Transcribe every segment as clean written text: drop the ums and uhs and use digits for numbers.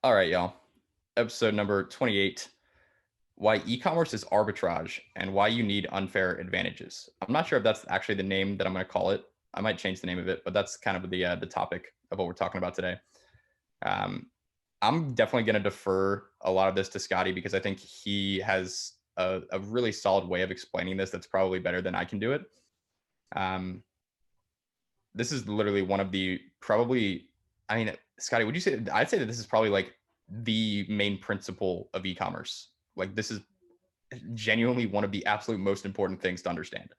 All right, y'all. Episode number 28, why e-commerce is arbitrage and why you need unfair advantages. I'm not sure if that's actually the name that I'm going to call it. I might change the name of it, but that's kind of the topic of what we're talking about today. Um, I'm definitely going to defer a lot of this to Scotty because I think he has a really solid way of explaining this that's probably better than I can do it. Um, this is literally one of the probably, I mean, Scotty, would you say, I'd say that this is probably like the main principle of e-commerce. Like this is genuinely one of the absolute most important things to understand.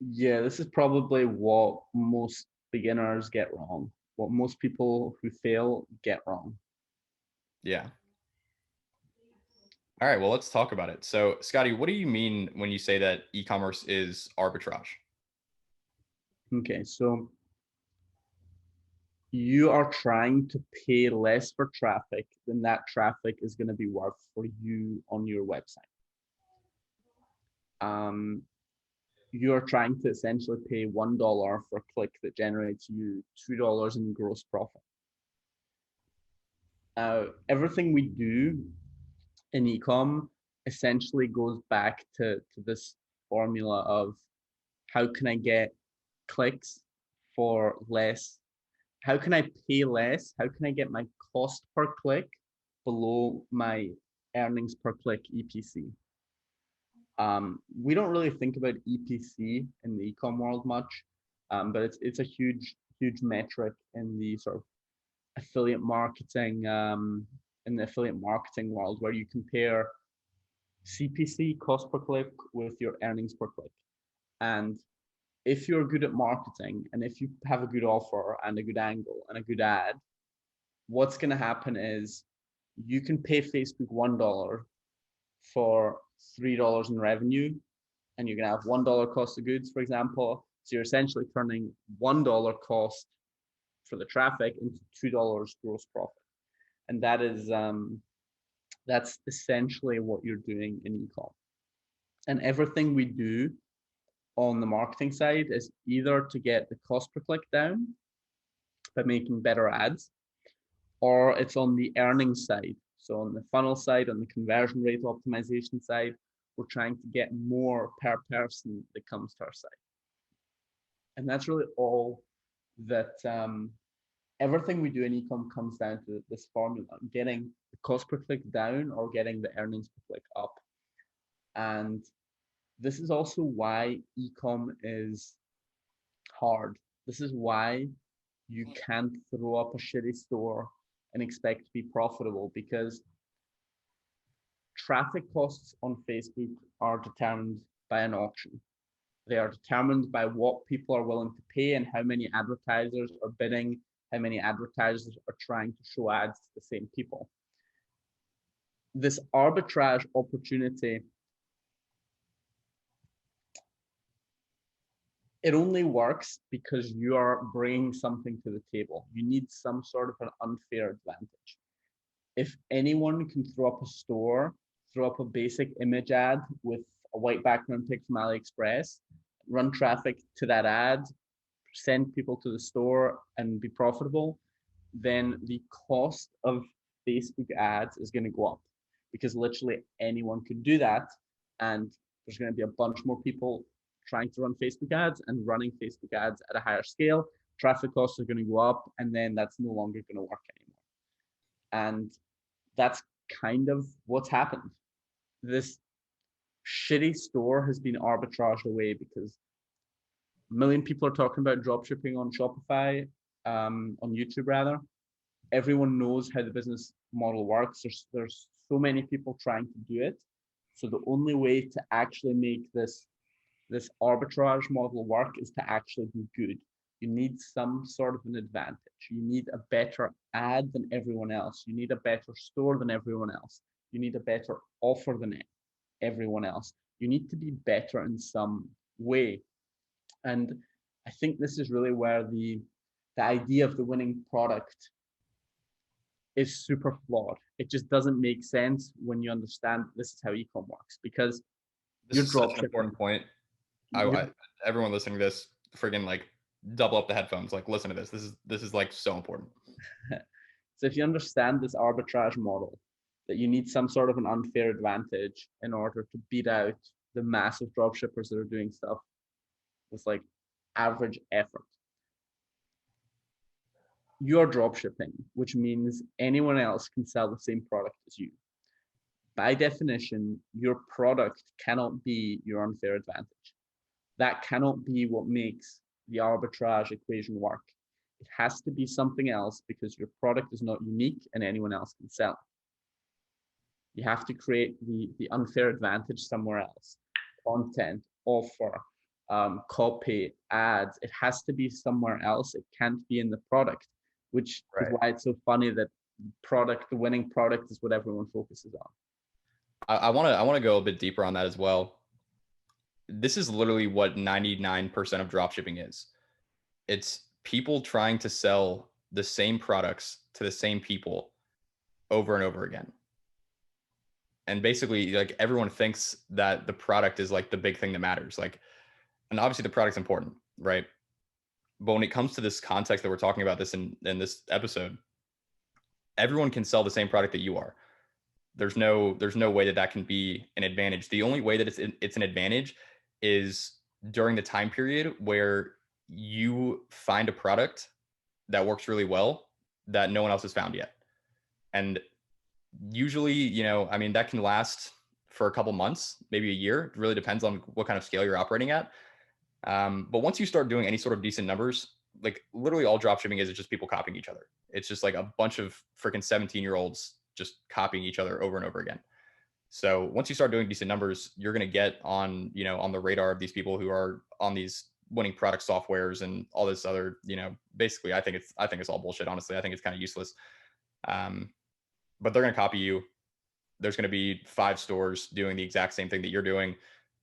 Yeah, this is probably what most beginners get wrong, what most people who fail get wrong. Yeah. All right. Well, let's talk about it. So, Scotty, what do you mean when you say that e-commerce is arbitrage? Okay, so you are trying to pay less for traffic than that traffic is going to be worth for you on your website. Um, you're trying to essentially pay $1 for a click that generates you $2 in gross profit. Everything we do in ecom essentially goes back to this formula of how can I get clicks for less? How can I pay less? How can I get my cost per click below my earnings per click EPC? We don't really think about EPC in the ecom world much, but it's a huge metric in the sort of affiliate marketing in the affiliate marketing world where you compare CPC, cost per click, with your earnings per click. And if you're good at marketing and if you have a good offer and a good angle and a good ad, what's going to happen is you can pay Facebook $1 for $3 in revenue, and you're going to have $1 cost of goods, for example. So you're essentially turning $1 cost for the traffic into $2 gross profit. And that's essentially what you're doing in ecom. And everything we do on the marketing side is either to get the cost per click down by making better ads, or it's on the earnings side. So on the funnel side, on the conversion rate optimization side, we're trying to get more per person that comes to our site. And that's really all that everything we do in ecom comes down to this formula, getting the cost per click down or getting the earnings per click up. And this is also why ecom is hard. This is why you can't throw up a shitty store and expect to be profitable, because traffic costs on Facebook are determined by an auction. They are determined by what people are willing to pay and how many advertisers are bidding, how many advertisers are trying to show ads to the same people. This arbitrage opportunity, it only works because you are bringing something to the table. You need some sort of an unfair advantage. If anyone can throw up a store, throw up a basic image ad with a white background pic from AliExpress, run traffic to that ad, send people to the store and be profitable, then the cost of Facebook ads is going to go up, because literally anyone could do that. And there's going to be a bunch more people trying to run Facebook ads and running Facebook ads at a higher scale. Traffic costs are going to go up, and then that's no longer going to work anymore. And that's kind of what's happened. This shitty store has been arbitraged away because a million people are talking about dropshipping on Shopify, on YouTube rather. Everyone knows how the business model works. There's so many people trying to do it. So the only way to actually make this arbitrage model work is to actually be good. You need some sort of an advantage. You need a better ad than everyone else. You need a better store than everyone else. You need a better offer than everyone else. You need to be better in some way. And I think this is really where the idea of the winning product is super flawed. It just doesn't make sense when you understand this is how ecom works, because This you're is such an dropshipping. important point. You're, Everyone listening to this, friggin' like double up the headphones. Like, listen to this. This is like so important. So if you understand this arbitrage model, that you need some sort of an unfair advantage in order to beat out the massive dropshippers that are doing stuff with like average effort. You're dropshipping, which means anyone else can sell the same product as you. By definition, your product cannot be your unfair advantage. That cannot be what makes the arbitrage equation work. It has to be something else because your product is not unique and anyone else can sell it. You have to create the unfair advantage somewhere else. Content, offer, copy, ads. It has to be somewhere else. It can't be in the product, which is why it's so funny that the winning product is what everyone focuses on. I want to go a bit deeper on that as well. This is literally what 99% of dropshipping is. It's people trying to sell the same products to the same people over and over again. And basically, like, everyone thinks that the product is like the big thing that matters. Like, and obviously the product's important, right? But when it comes to this context that we're talking about this in this episode, everyone can sell the same product that you are. There's no way that can be an advantage. The only way that it's an advantage is during the time period where you find a product that works really well that no one else has found yet. And usually, you know, I mean, that can last for a couple months, maybe a year. It really depends on what kind of scale you're operating at. But once you start doing any sort of decent numbers, like, literally all dropshipping is just people copying each other. It's just like a bunch of freaking 17-year-olds just copying each other over and over again. So once you start doing decent numbers, you're going to get on, you know, on the radar of these people who are on these winning product softwares and all this other, you know, basically, I think it's all bullshit. Honestly, I think it's kind of useless. But they're going to copy you. There's going to be 5 stores doing the exact same thing that you're doing.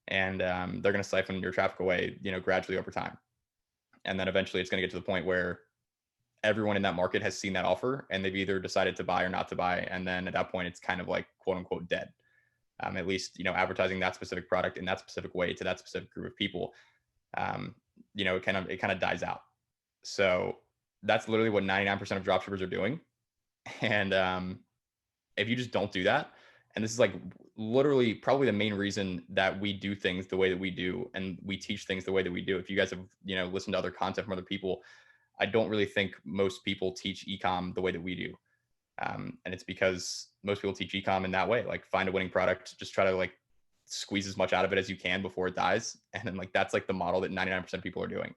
And they're going to siphon your traffic away, you know, gradually over time. And then eventually it's going to get to the point where everyone in that market has seen that offer and they've either decided to buy or not to buy. And then at that point, it's kind of like, quote unquote, dead. At least, you know, advertising that specific product in that specific way to that specific group of people, you know, it kind of dies out. So that's literally what 99% of dropshippers are doing. And if you just don't do that, and this is like literally probably the main reason that we do things the way that we do, and we teach things the way that we do. If you guys have, you know, listened to other content from other people, I don't really think most people teach ecom the way that we do. And it's because most people teach ecom in that way, like, find a winning product, just try to like squeeze as much out of it as you can before it dies. And then, like, that's like the model that 99% of people are doing.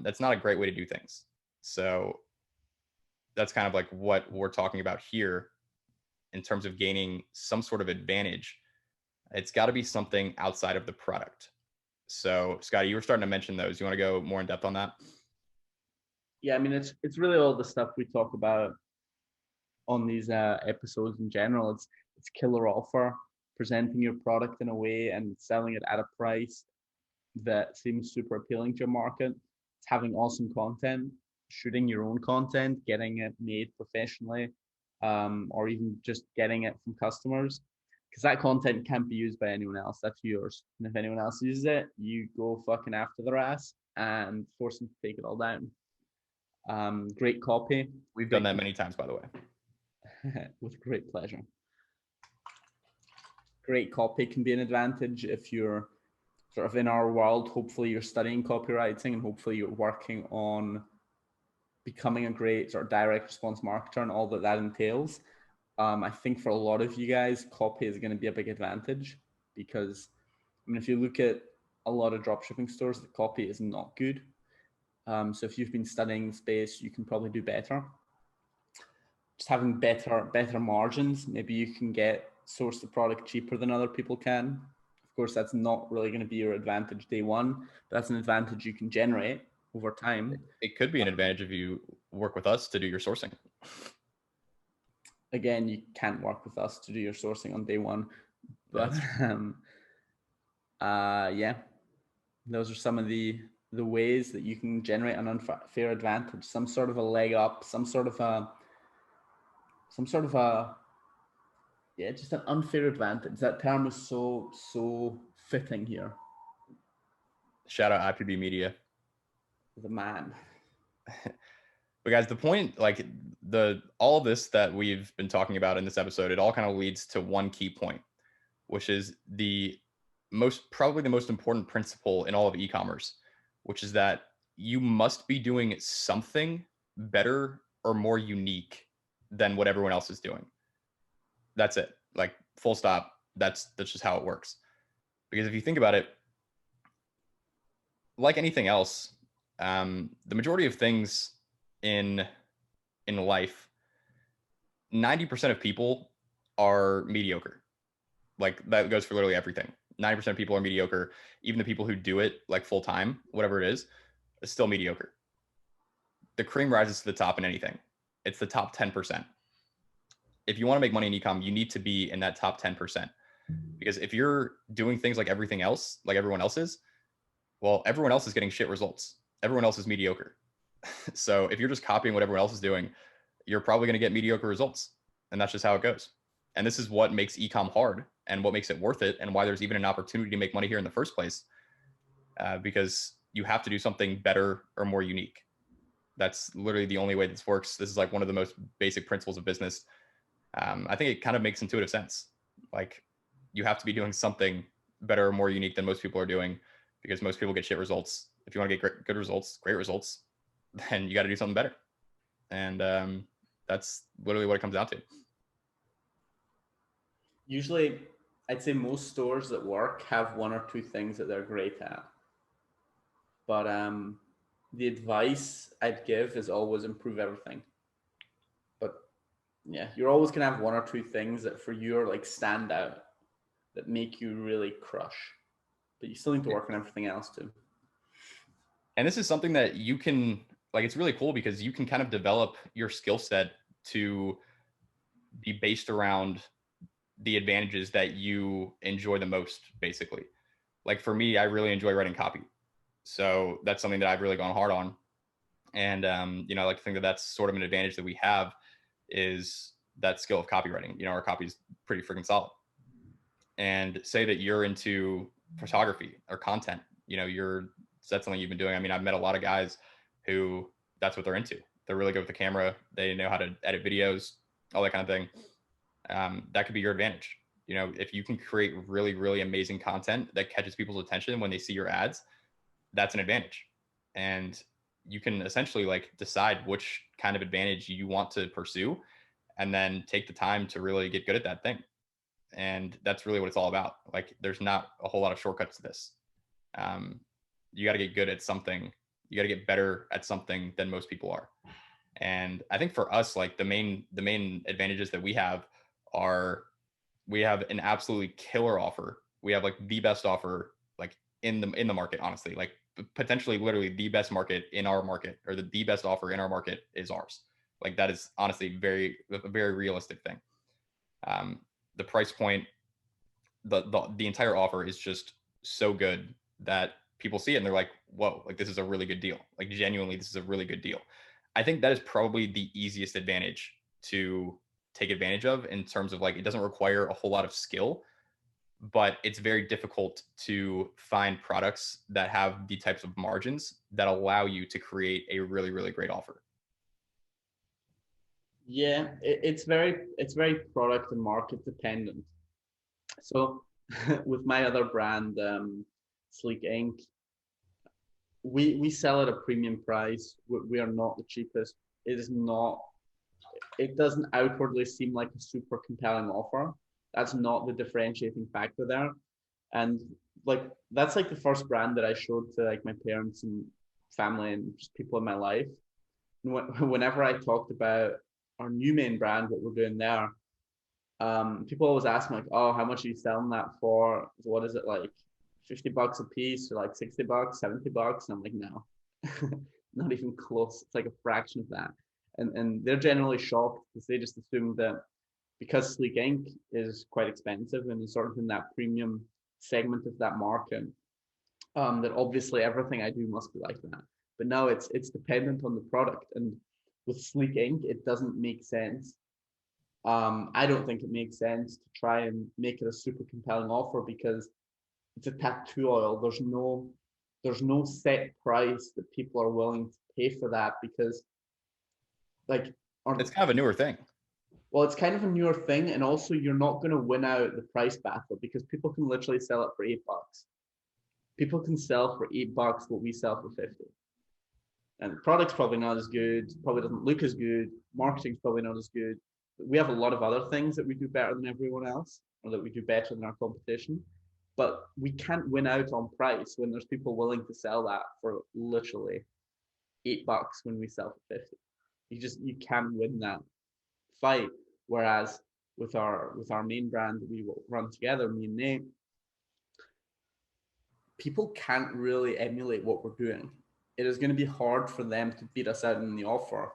That's not a great way to do things. So that's kind of like what we're talking about here in terms of gaining some sort of advantage. It's got to be something outside of the product. So, Scotty, you were starting to mention those. You want to go more in depth on that? Yeah, I mean, it's really all the stuff we talk about on these episodes in general. It's killer offer, presenting your product in a way and selling it at a price that seems super appealing to your market. It's having awesome content, shooting your own content, getting it made professionally, or even just getting it from customers, because that content can't be used by anyone else. That's yours. And if anyone else uses it, you go fucking after their ass and force them to take it all down. Great copy. We've done that many times, by the way. With great pleasure. Great copy can be an advantage if you're sort of in our world. Hopefully you're studying copywriting and hopefully you're working on becoming a great sort of direct response marketer and all that entails. I think for a lot of you guys, copy is going to be a big advantage, because, I mean, if you look at a lot of dropshipping stores, the copy is not good. So if you've been studying space, you can probably do better. Just having better margins. Maybe you can source the product cheaper than other people can. Of course, that's not really going to be your advantage day one, but that's an advantage you can generate over time. It could be an advantage if you work with us to do your sourcing. Again, you can't work with us to do your sourcing on day one, but yeah, those are some of the ways that you can generate an unfair advantage, some sort of a leg up, some sort of a yeah, just an unfair advantage. That term is so fitting here. Shout out IPB Media. The man. But guys, the point, like the all of this that we've been talking about in this episode, it all kind of leads to one key point, which is the probably the most important principle in all of e-commerce, which is that you must be doing something better or more unique than what everyone else is doing. That's it. Like full stop. That's just how it works. Because if you think about it, like anything else, the majority of things in life, 90% of people are mediocre. Like that goes for literally everything. 90% of people are mediocre. Even the people who do it like full time, whatever it is still mediocre. The cream rises to the top in anything. It's the top 10%. If you want to make money in ecom, you need to be in that top 10%. Because if you're doing things like everything else, like everyone else is, well, everyone else is getting shit results. Everyone else is mediocre. So if you're just copying what everyone else is doing, you're probably going to get mediocre results. And that's just how it goes. And this is what makes ecom hard and what makes it worth it and why there's even an opportunity to make money here in the first place. Because you have to do something better or more unique. That's literally the only way this works. This is like one of the most basic principles of business. I think it kind of makes intuitive sense. Like you have to be doing something better or more unique than most people are doing because most people get shit results. If you want to get good results, great results, then you got to do something better. And that's literally what it comes down to. Usually, I'd say most stores that work have one or two things that they're great at. But the advice I'd give is always improve everything. But yeah, you're always gonna have one or two things that for you are like stand out that make you really crush. But you still need to work on everything else too. And this is something that you can like, it's really cool because you can kind of develop your skill set to be based around the advantages that you enjoy the most, basically. Like for me, I really enjoy writing copy. So that's something that I've really gone hard on. And, you know, I like to think that that's sort of an advantage that we have is that skill of copywriting. You know, our copy is pretty freaking solid. And say that you're into photography or content, you know, that's something you've been doing. I mean, I've met a lot of guys who that's what they're into. They're really good with the camera. They know how to edit videos, all that kind of thing. That could be your advantage. You know, if you can create really, really amazing content that catches people's attention when they see your ads, that's an advantage. And you can essentially like decide which kind of advantage you want to pursue and then take the time to really get good at that thing. And that's really what it's all about. Like there's not a whole lot of shortcuts to this. You got to get good at something. You got to get better at something than most people are. And I think for us, like the main advantages that we have are we have an absolutely killer offer. We have like the best offer like in the market, honestly. Like potentially literally the best market in our market or the best offer in our market is ours. Like that is honestly a very realistic thing. The price point, the entire offer is just so good that people see it and they're like, whoa, like this is a really good deal. Like genuinely, this is a really good deal. I think that is probably the easiest advantage to take advantage of in terms of like, it doesn't require a whole lot of skill, but it's very difficult to find products that have the types of margins that allow you to create a really, really great offer. Yeah, it's very product and market dependent. So with my other brand, Sleek Ink, we sell at a premium price. We are not the cheapest. It is not. It doesn't outwardly seem like a super compelling offer. That's not the differentiating factor there. And like that's like the first brand that I showed to like my parents and family and just people in my life. And whenever I talked about our new main brand, what we're doing there, people always ask me like, "Oh, how much are you selling that for? What is it like? $50 a piece, or like $60, $70?" And I'm like, "No, not even close. It's like a fraction of that." And they're generally shocked because they just assume that because Sleek Ink is quite expensive and is sort of in that premium segment of that market, that obviously everything I do must be like that. But no, it's dependent on the product. And with Sleek Ink, it doesn't make sense. I don't think it makes sense to try and make it a super compelling offer because it's a tattoo oil. There's no set price that people are willing to pay for that because like, or It's kind of a newer thing. well, it's kind of a newer thing, and also you're not going to win out the price battle because people can literally sell it for $8. People can sell for $8 what we sell for 50. And the product's probably not as good, probably doesn't look as good, marketing's probably not as good. We have a lot of other things that we do better than everyone else, or that we do better than our competition. But we can't win out on price when there's people willing to sell that for literally $8 when we sell for 50. You can't win that fight. Whereas with our main brand that we will run together, me and Nate, people can't really emulate what we're doing. It is going to be hard for them to beat us out in the offer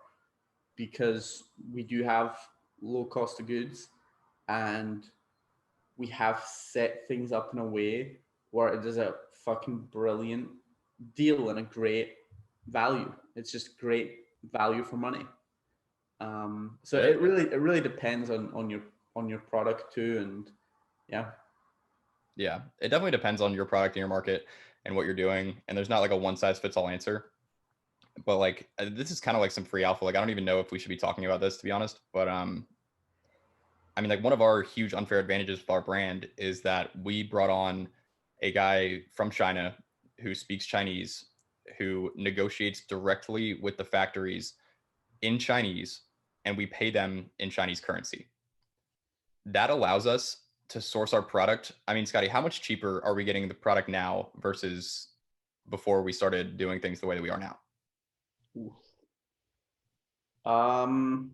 because we do have low cost of goods, and we have set things up in a way where it is a fucking brilliant deal and a great value. It's just great value for money. So it really depends on your product too, and yeah. Yeah, it definitely depends on your product and your market and what you're doing. And there's not like a one size fits all answer. But like this is kind of like some free alpha. Like I don't even know if we should be talking about this to be honest. But I mean like one of our huge unfair advantages with our brand is that we brought on a guy from China who speaks Chinese, who negotiates directly with the factories in Chinese, and we pay them in Chinese currency. That allows us to source our product. I mean, Scotty, how much cheaper are we getting the product now versus before we started doing things the way that we are now? Um,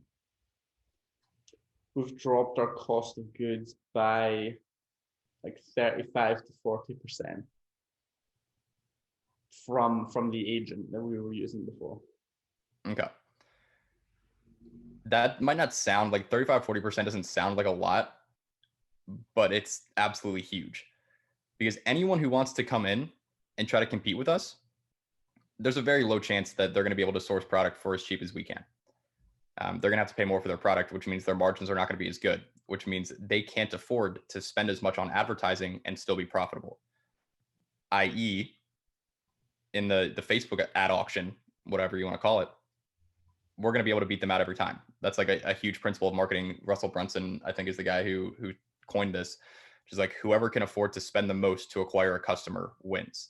we've dropped our cost of goods by like 35 to 40% from the agent that we were using before. Okay. That might not sound like 35-40% doesn't sound like a lot, but it's absolutely huge because anyone who wants to come in and try to compete with us, there's a very low chance that they're going to be able to source product for as cheap as we can. They're going to have to pay more for their product, which means their margins are not going to be as good, which means they can't afford to spend as much on advertising and still be profitable. I.e., in the Facebook ad auction, whatever you want to call it, we're going to be able to beat them out every time. That's like a huge principle of marketing. Russell Brunson, I think, is the guy who coined this, which is like whoever can afford to spend the most to acquire a customer wins.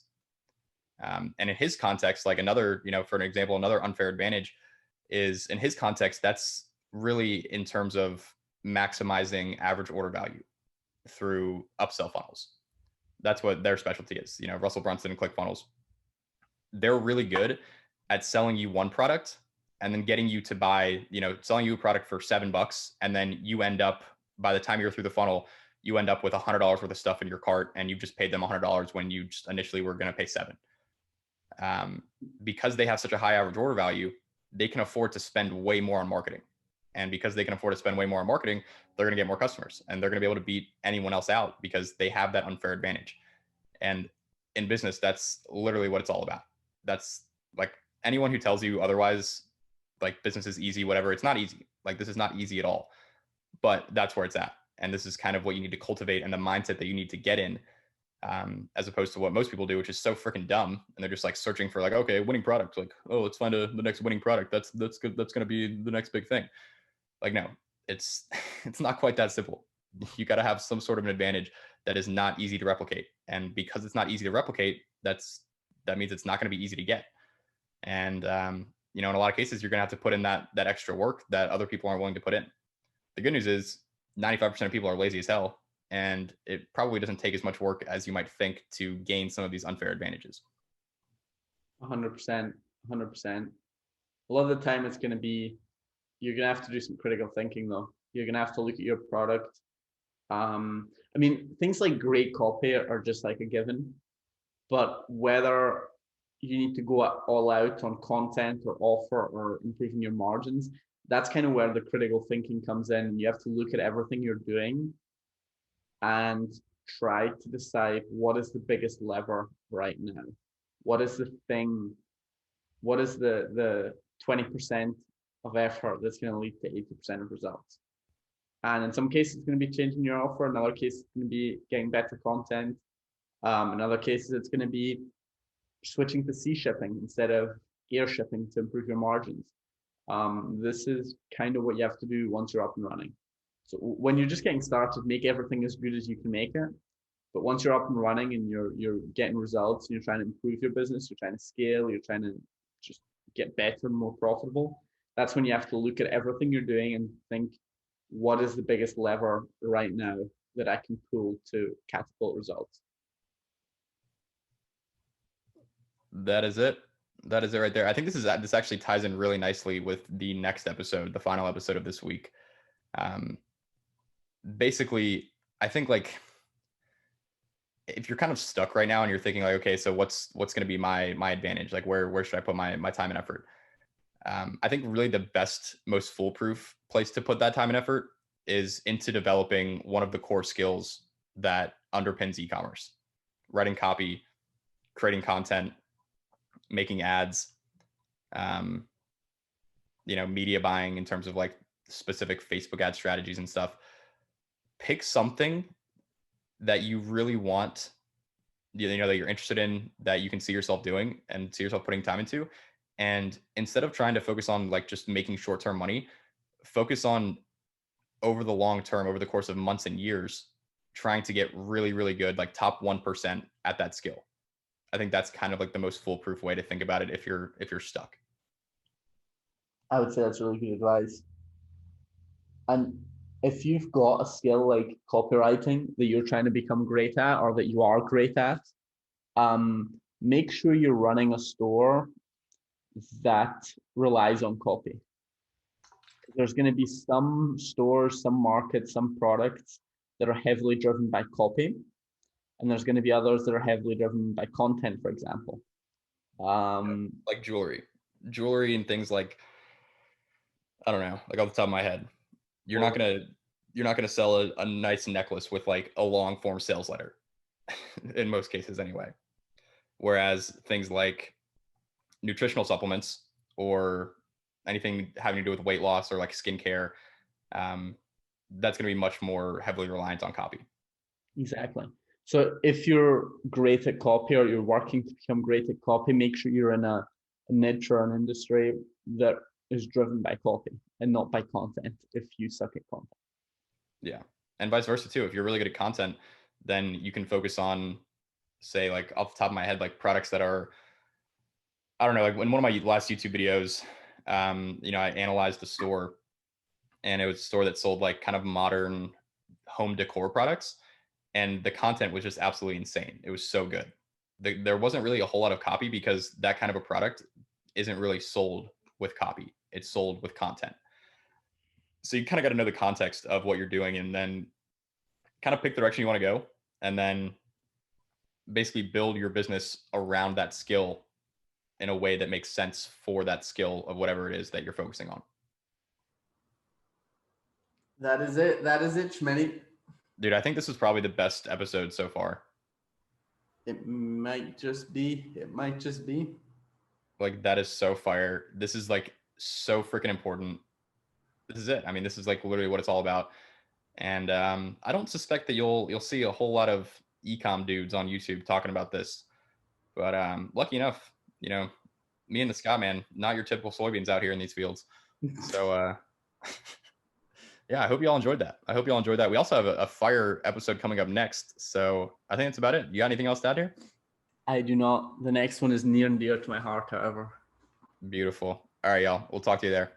And in his context, like another, for an example, another unfair advantage is in his context, that's really in terms of maximizing average order value through upsell funnels. That's what their specialty is. Russell Brunson and ClickFunnels, they're really good at selling you one product and then getting you to buy, selling you a product for $7. And then you end up, by the time you're through the funnel, you end up with $100 worth of stuff in your cart and you just paid them $100 when you just initially were going to pay $7. Because they have such a high average order value, they can afford to spend way more on marketing. And because they can afford to spend way more on marketing, they're going to get more customers and they're going to be able to beat anyone else out because they have that unfair advantage. And in business, that's literally what it's all about. That's like anyone who tells you otherwise, like business is easy, whatever, it's not easy. Like this is not easy at all, but that's where it's at. And this is kind of what you need to cultivate and the mindset that you need to get in, as opposed to what most people do, which is so freaking dumb. And they're just like searching for like, okay, winning product. Like, oh, let's find the next winning product. That's good. That's going to be the next big thing. Like, no, it's not quite that simple. You got to have some sort of an advantage that is not easy to replicate. And because it's not easy to replicate, that means it's not going to be easy to get. And, in a lot of cases, you're going to have to put in that extra work that other people aren't willing to put in. The good news is 95% of people are lazy as hell. And it probably doesn't take as much work as you might think to gain some of these unfair advantages. 100%. 100%. A lot of the time it's going to be, you're going to have to do some critical thinking though. You're going to have to look at your product. I mean, things like great copy are just like a given, but whether you need to go all out on content or offer or improving your margins, that's kind of where the critical thinking comes in. You have to look at everything you're doing and try to decide what is the biggest lever right now. What is the thing? What is the 20% of effort that's going to lead to 80% of results? And in some cases, it's going to be changing your offer. In other cases, it's going to be getting better content. In other cases, it's going to be switching to sea shipping instead of air shipping to improve your margins. This is kind of what you have to do once you're up and running. So when you're just getting started, make everything as good as you can make it. But once you're up and running and you're getting results and you're trying to improve your business, you're trying to scale, you're trying to just get better and more profitable, that's when you have to look at everything you're doing and think, what is the biggest lever right now that I can pull to catapult results? That is it. That is it right there. I think this actually ties in really nicely with the next episode, the final episode of this week. Basically, I think like if you're kind of stuck right now and you're thinking like, okay, so what's going to be my advantage? Like where should I put my time and effort? I think really the best, most foolproof place to put that time and effort is into developing one of the core skills that underpins e-commerce: writing copy, creating content, making ads, media buying in terms of like specific Facebook ad strategies and stuff. Pick something that you really want, that you're interested in, that you can see yourself doing and see yourself putting time into. And instead of trying to focus on like just making short-term money, focus on over the long term, over the course of months and years, trying to get really, really good, like top 1% at that skill. I think that's kind of like the most foolproof way to think about it if you're stuck. I would say that's really good advice. And if you've got a skill like copywriting that you're trying to become great at or that you are great at, make sure you're running a store that relies on copy. There's going to be some stores, some markets, some products that are heavily driven by copy, and there's going to be others that are heavily driven by content, for example. Like jewelry and things like, I don't know, like off the top of my head, you're not gonna sell a nice necklace with like a long form sales letter in most cases anyway. Whereas things like nutritional supplements or anything having to do with weight loss or like skincare, that's going to be much more heavily reliant on copy. Exactly. So if you're great at copy or you're working to become great at copy, make sure you're in a niche or an industry that is driven by copy and not by content if you suck at content. Yeah. And vice versa too. If you're really good at content, then you can focus on, say, like off the top of my head, like products that are, I don't know, like in one of my last YouTube videos, I analyzed the store, and it was a store that sold like kind of modern home decor products. And the content was just absolutely insane. It was so good. There wasn't really a whole lot of copy because that kind of a product isn't really sold with copy. It's sold with content. So you kind of got to know the context of what you're doing and then kind of pick the direction you want to go, and then basically build your business around that skill in a way that makes sense for that skill of whatever it is that you're focusing on. That is it. That is it, Schmitty. Dude, I think this is probably the best episode so far. It might just be. It might just be. Like, that is so fire. This is like so freaking important. This is it. I mean, this is like literally what it's all about. And I don't suspect that you'll see a whole lot of ecom dudes on YouTube talking about this. But lucky enough, me and the Scott man, not your typical soybeans out here in these fields. So yeah, I hope you all enjoyed that. We also have a fire episode coming up next. So I think that's about it. You got anything else to add here? I do not. The next one is near and dear to my heart, however. Beautiful. All right, y'all. We'll talk to you there.